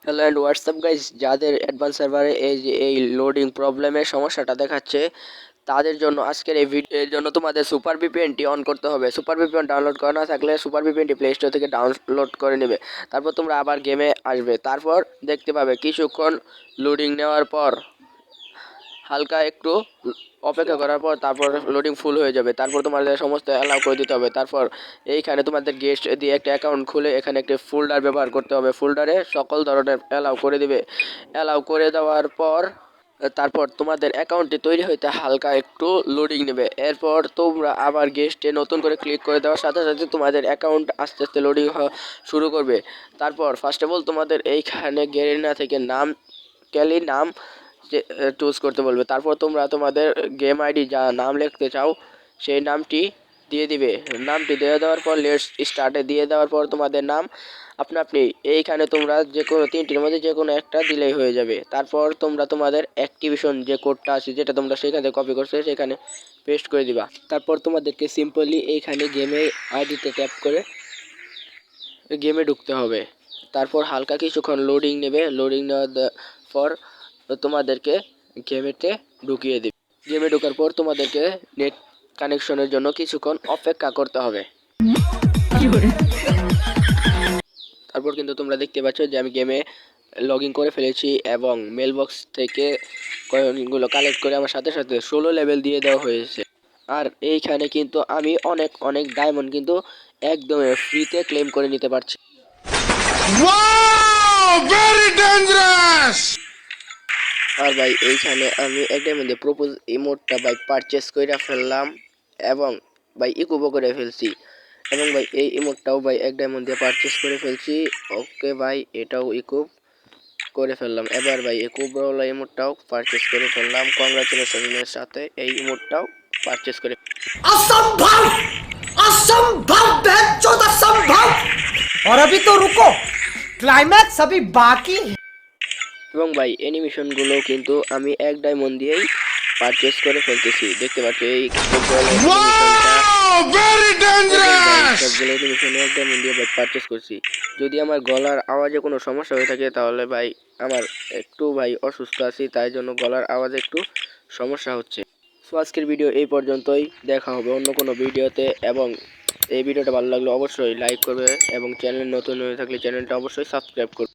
Hello and WhatsApp guys, যাদের advance সার্ভারে এই লোডিং প্রবলেমের সমস্যাটা দেখাচ্ছে তাদের জন্য আজকের এই ভিডিওর জন্য তোমাদের সুপার ভিপিএনটি অন করতে হবে। সুপার ভিপিএন ডাউনলোড করা না থাকলে সুপার ভিপিএনটি প্লে স্টোর থেকে ডাউনলোড করে নেবে। তারপর তোমরা আবার গেমে আসবে, তারপর দেখতে পাবে কিছুক্ষণ লোডিং নেওয়ার পর হালকা একটু অপেক্ষা করার পর তারপর লোডিং ফুল হয়ে যাবে। তারপর তোমাদের সমস্ত অ্যালাউ করে দিতে হবে। তারপর এইখানে তোমাদের গেস্ট দিয়ে একটা অ্যাকাউন্ট খুলে এখানে একটি ফোল্ডার ব্যবহার করতে হবে। ফোল্ডারে সকল ধরনের অ্যালাউ করে দিবে। অ্যালাউ করে দেওয়ার পর তারপর তোমাদের অ্যাকাউন্টটি তৈরি হইতে হালকা একটু লোডিং নেবে। এরপর তোমরা আবার গেস্টে নতুন করে ক্লিক করে দেওয়ার সাথে সাথে তোমাদের অ্যাকাউন্ট আস্তে আস্তে লোডিং শুরু করবে। তারপর ফার্স্ট অফ অল তোমাদের এইখানে গেরিনা থেকে নাম চুজ করতে বলবে। তারপর তোমরা তোমাদের গেম আইডি যা নাম লিখতে চাও সেই নামটি দিয়ে দিবে। নামটি দিয়ে দেওয়ার পর লেটস স্টার্টে দিয়ে দেওয়ার পর তোমাদের নাম আপনি এইখানে তোমরা যে কোনো তিনটির মধ্যে যে কোনো একটা দিলেই হয়ে যাবে। তারপর তোমরা তোমাদের অ্যাক্টিভেশন যে কোডটা আছে যেটা তোমরা সেখানে কপি করছো সেখানে পেস্ট করে দিবা। তারপর তোমাদেরকে সিম্পলি এইখানে গেমে আইডিতে ট্যাপ করে গেমে ঢুকতে হবে। তারপর হালকা কিছুক্ষণ লোডিং নেবে। লোডিং নেওয়ার পর তোমাদেরকে গেমেতে ঢুকিয়ে দিবে। গেমে ঢোকার পর তোমাদেরকে নেট কানেকশনের জন্য কিছুক্ষণ অপেক্ষা করতে হবে। তারপর কিন্তু তোমরা দেখতে পাচ্ছ যে আমি গেমে লগ ইন করে ফেলেছি এবং মেল বক্স থেকে কয়েনগুলো কালেক্ট করে আমার সাথে সাথে 16 লেভেল দিয়ে দেওয়া হয়েছে। আর এইখানে কিন্তু আমি অনেক ডায়মন্ড কিন্তু একদম ফ্রিতে ক্লেম করে নিতে পারছি। আর ভাই এইখানে আমি এক ডায়মন্ডে প্রপোজ ইমোটটা ভাই পারচেস করে ফেললাম এবং ভাই ইকুবও করে ফেলছি। এবং ভাই এই ইমোটটাও ভাই এক ডায়মন্ড দিয়ে পারচেস করে ফেলছি। ওকে ভাই, এটাও ইকুব করে ফেললাম। এবার ভাই ইকুবওয়ালা ইমোটটাও পারচেস করে ফেললাম। কংগ্রাচুলেশনের সাথে এই ইমোটটাও পারচেস করে। असंभव असंभव बेचौद असंभव। और अभी तो रुको, क्लाइमैक्स अभी बाकी है। এবং ভাই অ্যানিমেশনগুলো কিন্তু আমি এক ডায়মন্ড দিয়েই পারচেস করে ফেলতেছি। দেখতে পাচ্ছ এই সবগুলো অ্যানিমেশন এক ডায়মন্ড দিয়ে পারচেস করছি। যদি আমার গলার আওয়াজে কোনো সমস্যা হয়ে থাকে তাহলে ভাই আমার একটু ভাই অসুস্থ আছি, তাই জন্য গলার আওয়াজে একটু সমস্যা হচ্ছে। সো আজকের ভিডিও এই পর্যন্তই, দেখা হবে অন্য কোনো ভিডিওতে। এবং এই ভিডিওটা ভালো লাগলে অবশ্যই লাইক করবে এবং চ্যানেল নতুন হয়ে থাকলে চ্যানেলটা অবশ্যই সাবস্ক্রাইব করবে।